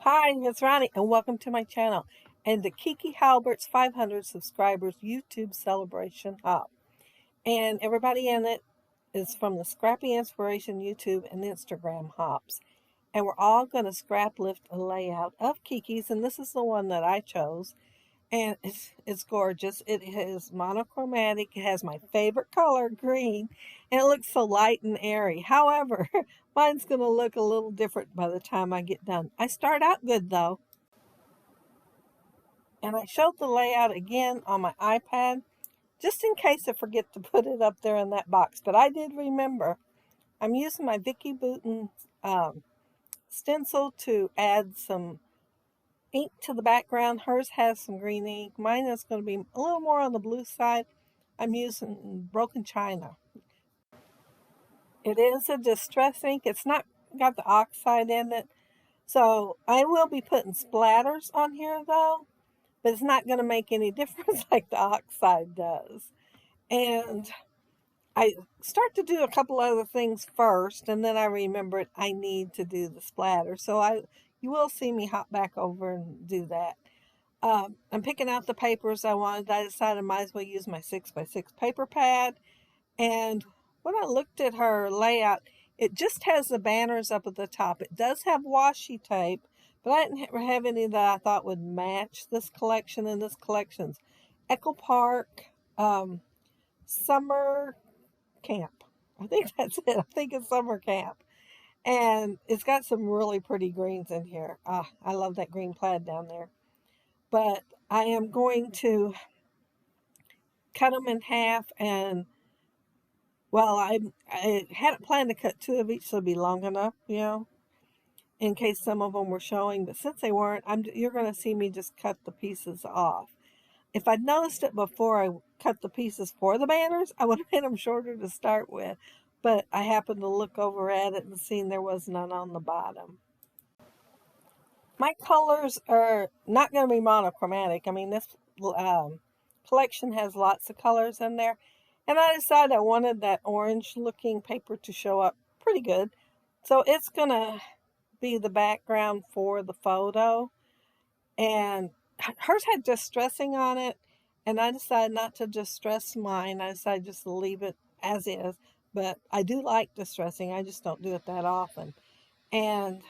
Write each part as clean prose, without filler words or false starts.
Hi, it's Roni, and welcome to my channel and the Kiki Halberts 500 subscribers YouTube celebration hop. And everybody in it is from the Scrappy Inspiration YouTube and Instagram hops. And we're all going to scrap lift a layout of Kiki's, and this is the one that I chose. And it's gorgeous. It is monochromatic. It has my favorite color, green, and it looks so light and airy. However, mine's going to look a little different by the time I get done. I start out good though. And I showed the layout again on my iPad, just in case I forget to put it up there in that box. But I did remember. I'm using my Vicky Bouton stencil to add some ink to the background. Hers has some green ink. Mine is going to be a little more on the blue side. I'm using Broken China. It is a distress ink. It's not got the oxide in it. So I will be putting splatters on here though, but it's not going to make any difference like the oxide does. And I start to do a couple other things first, and then I remembered I need to do the splatter. So you will see me hop back over and do that. I'm picking out the papers I wanted. I decided I might as well use my 6x6 paper pad. And when I looked at her layout, it just has the banners up at the top. It does have washi tape, but I didn't have any that I thought would match this collection. And this collection's Echo Park Summer Camp. I think that's it. I think it's Summer Camp. And it's got some really pretty greens in here. I love that green plaid down there. But I am going to cut them in half, and well, I hadn't planned to cut two of each, so it'd be long enough, in case some of them were showing. But since they weren't, you're going to see me just cut the pieces off. If I'd noticed it before I cut the pieces for the banners, I would have made them shorter to start with. But I happened to look over at it and seen there was none on the bottom. My colors are not going to be monochromatic. I mean, this collection has lots of colors in there. And I decided I wanted that orange looking paper to show up pretty good. So it's going to be the background for the photo. And hers had distressing on it. And I decided not to distress mine. I decided just to leave it as is. But I do like distressing. I just don't do it that often. And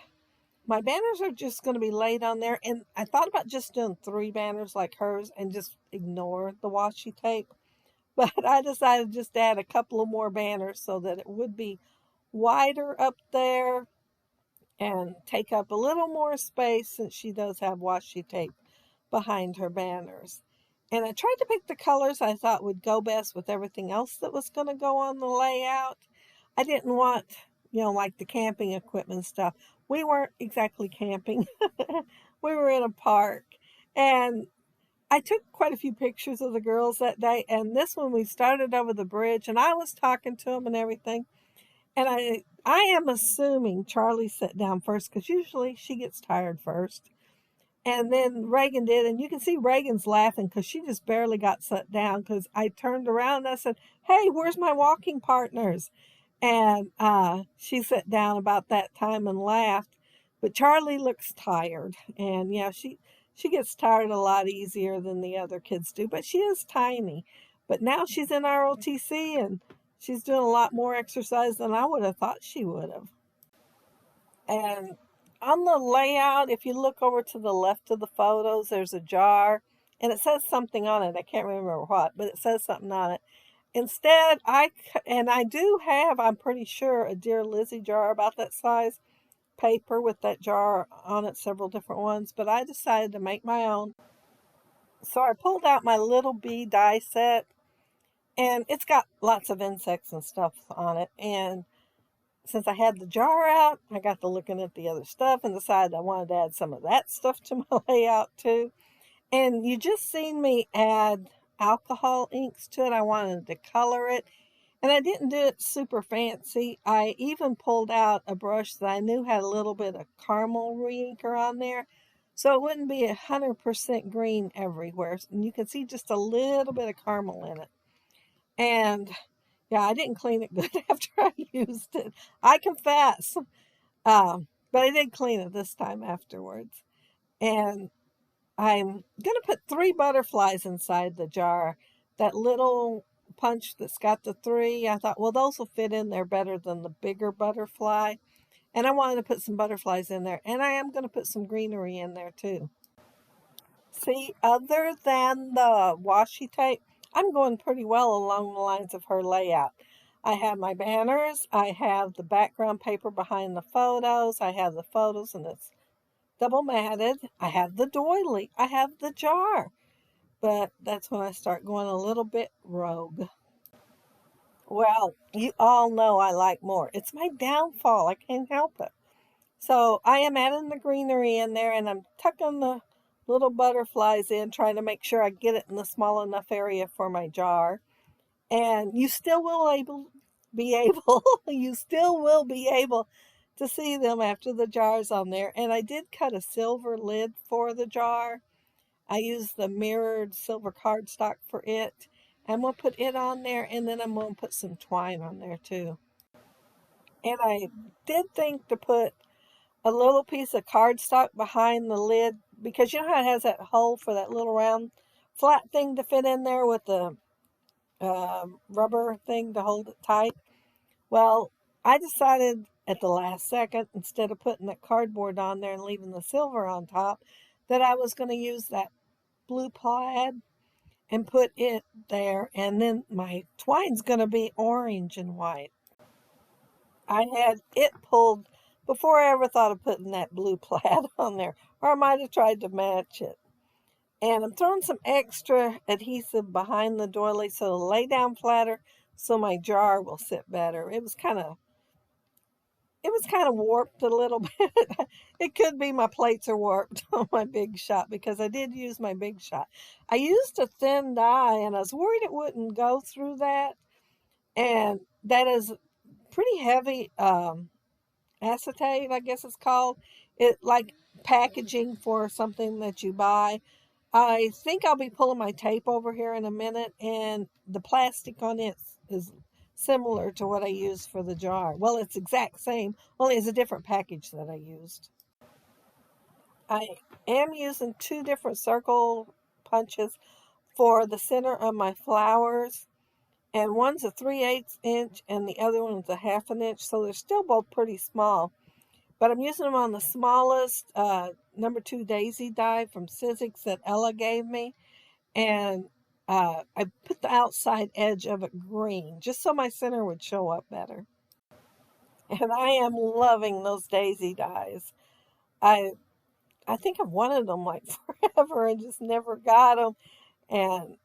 my banners are just going to be laid on there. And I thought about just doing 3 banners like hers and just ignore the washi tape. But I decided just to add a couple of more banners so that it would be wider up there and take up a little more space, since she does have washi tape behind her banners. And I tried to pick the colors I thought would go best with everything else that was going to go on the layout. I didn't want, like the camping equipment stuff. We weren't exactly camping. We were in a park. And I took quite a few pictures of the girls that day. And this one, we started over the bridge, and I was talking to them and everything. And I am assuming Charlie sat down first, because usually she gets tired first. And then Reagan did. And you can see Reagan's laughing because she just barely got sat down, because I turned around and I said, "Hey, where's my walking partners?" And she sat down about that time and laughed. But Charlie looks tired. And yeah, she gets tired a lot easier than the other kids do. But she is tiny. But now she's in ROTC, and she's doing a lot more exercise than I would have thought she would have. And on the layout, if you look over to the left of the photos, there's a jar. And it says something on it. I can't remember what, but it says something on it. Instead, I do have, I'm pretty sure, a Dear Lizzie jar about that size, paper with that jar on it, several different ones, but I decided to make my own. So I pulled out my little bee die set, and it's got lots of insects and stuff on it. And since I had the jar out, I got to looking at the other stuff and decided I wanted to add some of that stuff to my layout too. And you just seen me add alcohol inks to it. I wanted to color it, and I didn't do it super fancy. I even pulled out a brush that I knew had a little bit of caramel re-inker on there, so it wouldn't be 100% green everywhere. And you can see just a little bit of caramel in it. And yeah, I didn't clean it good after I used it. I confess. But I did clean it this time afterwards. And I'm going to put 3 butterflies inside the jar. That little punch that's got the 3, I thought, well, those will fit in there better than the bigger butterfly. And I wanted to put some butterflies in there. And I am going to put some greenery in there too. See, other than the washi tape, I'm going pretty well along the lines of her layout. I have my banners, I have the background paper behind the photos, I have the photos and it's double matted, I have the doily, I have the jar. But that's when I start going a little bit rogue. Well, you all know I like more. It's my downfall. I can't help it. So I am adding the greenery in there and I'm tucking the little butterflies in, trying to make sure I get it in the small enough area for my jar. And you still will you still will be able to see them after the jar's on there. And I did cut a silver lid for the jar. I used the mirrored silver cardstock for it. I'm going to put it on there, and then I'm going to put some twine on there too. And I did think to put a little piece of cardstock behind the lid, because you know how it has that hole for that little round flat thing to fit in there with the rubber thing to hold it tight. Well, I decided at the last second, instead of putting that cardboard on there and leaving the silver on top, that I was going to use that blue plaid and put it there, and then my twine's going to be orange and white. I had it pulled before I ever thought of putting that blue plaid on there, or I might have tried to match it. And I'm throwing some extra adhesive behind the doily so it'll lay down flatter so my jar will sit better. It was kind of warped a little bit. It could be my plates are warped on my Big Shot, because I did use my Big Shot. I used a thin die and I was worried it wouldn't go through that. And that is pretty heavy acetate, I guess it's called. It like packaging for something that you buy. I think I'll be pulling my tape over here in a minute, and the plastic on it is similar to what I used for the jar. Well, it's exact same, only it's a different package that I used. I am using 2 different circle punches for the center of my flowers, and one's a 3/8 inch and the other one's a 1/2 inch, so they're still both pretty small. But I'm using them on the smallest number 2 daisy die from Sizzix that Ella gave me. And I put the outside edge of it green, just so my center would show up better. And I am loving those daisy dies. I I think I've wanted them like forever and just never got them. And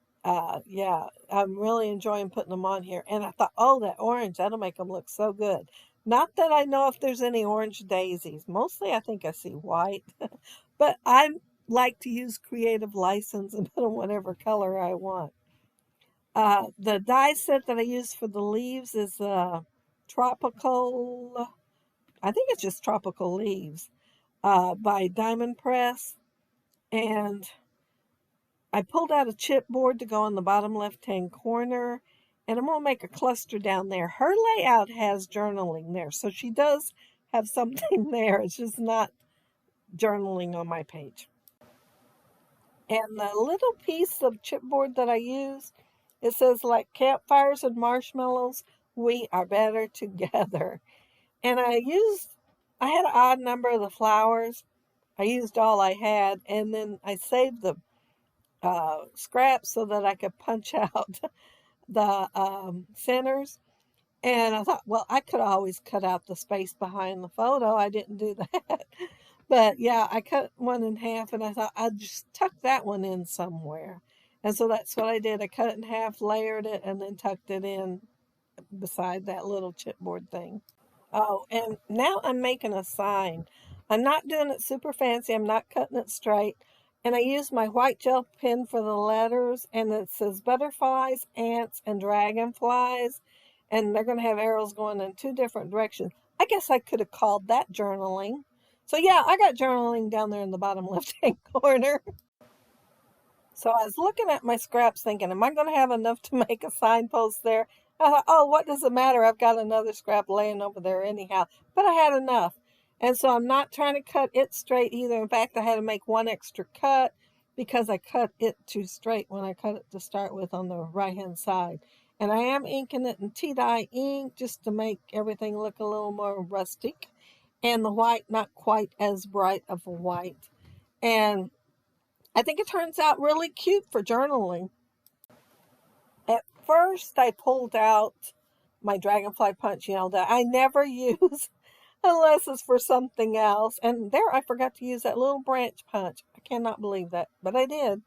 yeah, I'm really enjoying putting them on here. And I thought, oh, that orange, that'll make them look so good. Not that I know if there's any orange daisies. Mostly I think I see white. But I like to use creative license and put them whatever color I want. The die set that I use for the leaves is Tropical, I think it's just Tropical Leaves by Diamond Press. And I pulled out a chipboard to go on the bottom left-hand corner, and I'm going to make a cluster down there. Her layout has journaling there, so she does have something there. It's just not journaling on my page. And the little piece of chipboard that I use, it says, like campfires and marshmallows, we are better together. And I had an odd number of the flowers. I used all I had, and then I saved the scraps so that I could punch out the centers. And I thought, well, I could always cut out the space behind the photo. I didn't do that. But yeah, I cut one in half, and I thought I'd just tuck that one in somewhere. And so that's what I did. I cut it in half, layered it, and then tucked it in beside that little chipboard thing. Oh, and now I'm making a sign. I'm not doing it super fancy. I'm not cutting it straight. And I use my white gel pen for the letters, and it says butterflies, ants, and dragonflies. And they're going to have arrows going in 2 different directions. I guess I could have called that journaling. So yeah, I got journaling down there in the bottom left-hand corner. So I was looking at my scraps thinking, am I going to have enough to make a signpost there? I thought, oh, what does it matter? I've got another scrap laying over there anyhow. But I had enough. And so I'm not trying to cut it straight either. In fact, I had to make one extra cut because I cut it too straight when I cut it to start with on the right hand side. And I am inking it in tea dye ink just to make everything look a little more rustic, and the white not quite as bright of a white. And I think it turns out really cute for journaling. At first, I pulled out my dragonfly punch, that I never use unless it's for something else. And there, I forgot to use that little branch punch. I cannot believe that, but I did.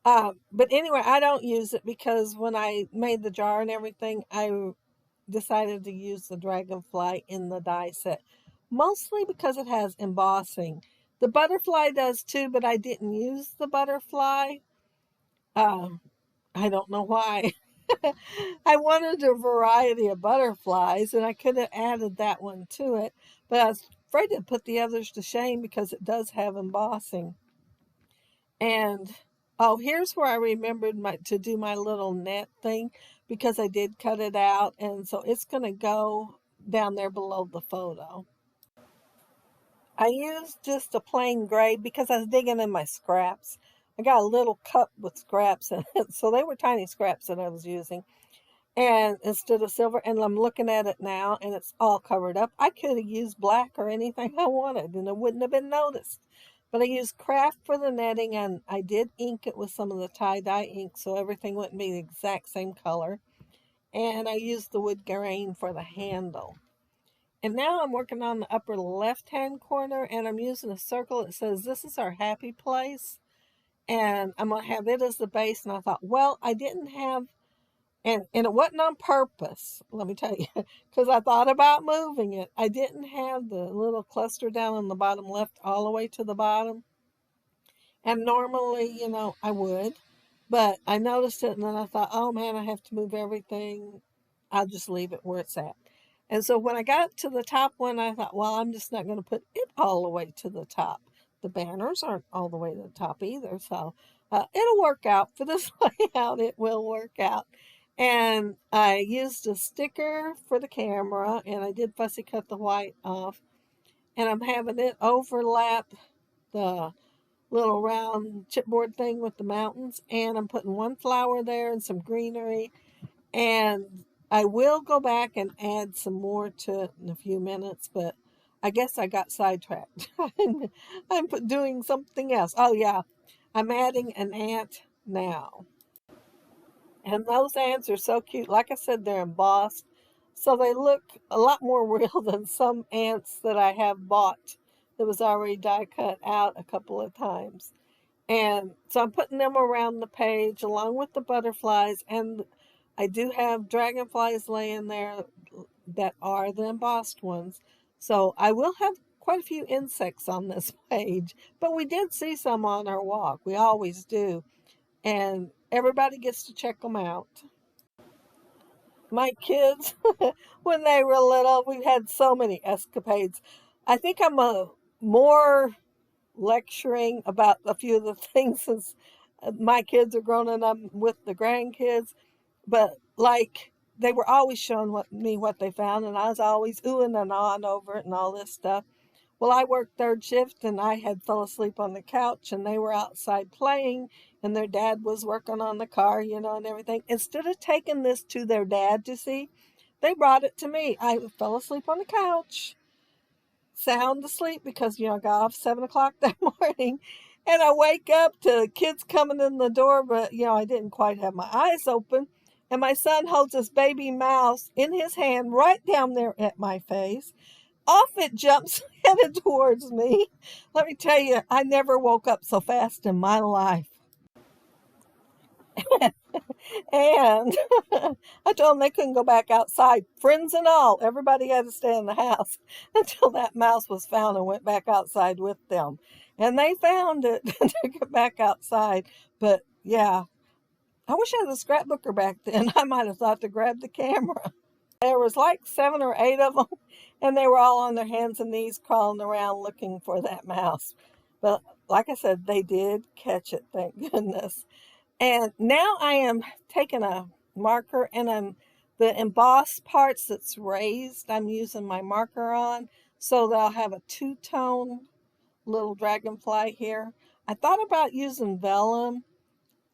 But anyway, I don't use it because when I made the jar and everything, I decided to use the dragonfly in the die set, mostly because it has embossing. The butterfly does too, but I didn't use the butterfly. I don't know why. I wanted a variety of butterflies, and I could have added that one to it, but I was afraid to put the others to shame because it does have embossing. And oh, here's where I remembered to do my little net thing, because I did cut it out, and so it's going to go down there below the photo. I used just a plain gray because I was digging in my scraps. I got a little cup with scraps in it, so they were tiny scraps that I was using. And instead of silver, and I'm looking at it now, and it's all covered up. I could have used black or anything I wanted, and it wouldn't have been noticed. But I used craft for the netting, and I did ink it with some of the tie-dye ink, so everything wouldn't be the exact same color. And I used the wood grain for the handle. And now I'm working on the upper left-hand corner, and I'm using a circle that says, "This is our happy place." And I'm going to have it as the base. And I thought, well, I didn't have, and it wasn't on purpose, let me tell you, because I thought about moving it. I didn't have the little cluster down on the bottom left all the way to the bottom. And normally, I would, but I noticed it, and then I thought, oh man, I have to move everything. I'll just leave it where it's at. And so when I got to the top one, I thought, well, I'm just not going to put it all the way to the top. The banners aren't all the way to the top either, so it'll work out for this layout. It will work out. And I used a sticker for the camera, and I did fussy cut the white off. And I'm having it overlap the little round chipboard thing with the mountains. And I'm putting one flower there and some greenery. And I will go back and add some more to it in a few minutes, but I guess I got sidetracked. I'm doing something else. Oh, yeah, I'm adding an ant now. And those ants are so cute. Like I said, they're embossed, so they look a lot more real than some ants that I have bought that was already die cut out a couple of times. And so I'm putting them around the page along with the butterflies, and I do have dragonflies laying there that are the embossed ones. So I will have quite a few insects on this page, but we did see some on our walk. We always do. And everybody gets to check them out. My kids, when they were little, we had so many escapades. I think I'm more lecturing about a few of the things since my kids are growing up with the grandkids. But like, they were always showing me what they found, and I was always oohing and ahhing over it and all this stuff. Well, I worked third shift, and I had fell asleep on the couch, and they were outside playing, and their dad was working on the car, and everything. Instead of taking this to their dad to see, they brought it to me. I fell asleep on the couch, sound asleep, because I got off 7 o'clock that morning, and I wake up to kids coming in the door, but I didn't quite have my eyes open, and my son holds this baby mouse in his hand right down there at my face. Off it jumps, headed towards me. Let me tell you, I never woke up so fast in my life. And I told them they couldn't go back outside, friends and all. Everybody had to stay in the house until that mouse was found, and went back outside with them. And they found it and took it back outside. But yeah, I wish I had a scrapbooker back then. I might have thought to grab the camera. There was like 7 or 8 of them, and they were all on their hands and knees crawling around looking for that mouse. But like I said, they did catch it, thank goodness. And now I am taking a marker, and the embossed parts that's raised, I'm using my marker on. So they'll have a two-tone little dragonfly here. I thought about using vellum,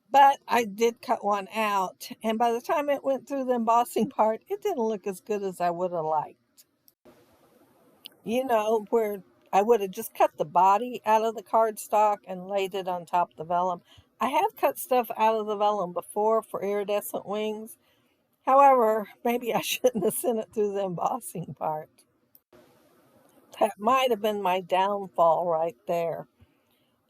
but I did cut one out. And by the time it went through the embossing part, it didn't look as good as I would have liked. You know, where I would have just cut the body out of the cardstock and laid it on top of the vellum. I have cut stuff out of the vellum before for iridescent wings. However, maybe I shouldn't have sent it through the embossing part. That might have been my downfall right there.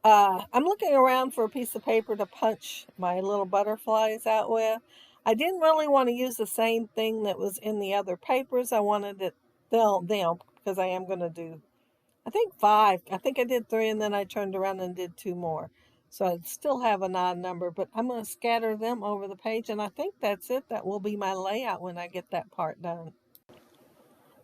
I'm looking around for a piece of paper to punch my little butterflies out with. I didn't really want to use the same thing that was in the other papers. I wanted it them because I am going to do, I think 5. I think I did 3 and then I turned around and did 2 more. So I still have an odd number, but I'm going to scatter them over the page, and I think that's it. That will be my layout when I get that part done.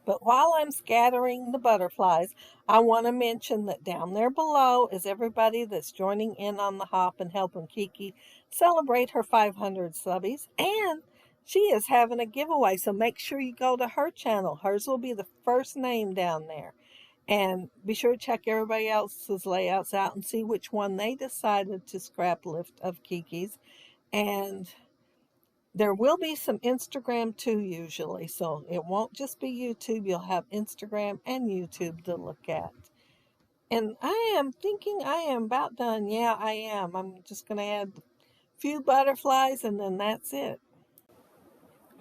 But while I'm scattering the butterflies, I want to mention that down there below is everybody that's joining in on the hop and helping Kiki celebrate her 500 subbies. And she is having a giveaway, so make sure you go to her channel. Hers will be the first name down there. And be sure to check everybody else's layouts out and see which one they decided to scrap lift of Kiki's. And there will be some Instagram too, usually. So it won't just be YouTube. You'll have Instagram and YouTube to look at. And I am thinking I am about done. Yeah, I am. I'm just going to add a few butterflies and then that's it.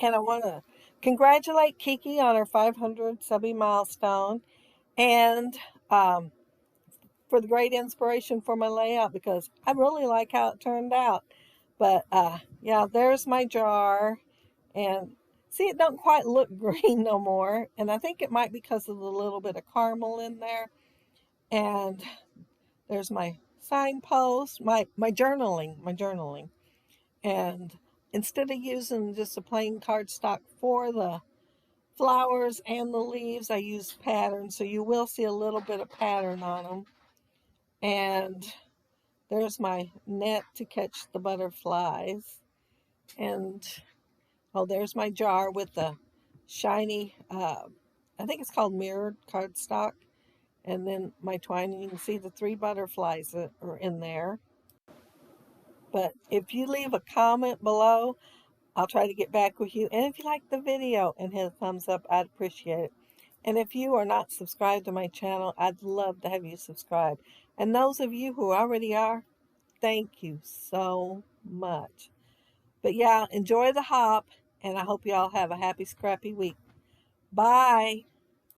And I want to congratulate Kiki on her 500 subby milestone. And for the great inspiration for my layout, because I really like how it turned out. But yeah, there's my jar. And see, it don't quite look green no more. And I think it might be because of the little bit of caramel in there. And there's my signpost, my journaling. And instead of using just a plain cardstock for the flowers and the leaves, I use patterns. So you will see a little bit of pattern on them. And there's my net to catch the butterflies. And oh, there's my jar with the shiny, I think it's called mirrored cardstock. And then my twine, and you can see the 3 butterflies that are in there. But if you leave a comment below, I'll try to get back with you. And if you like the video and hit a thumbs up, I'd appreciate it. And if you are not subscribed to my channel, I'd love to have you subscribe. And those of you who already are, thank you so much. But yeah, enjoy the hop, and I hope you all have a happy, scrappy week. Bye.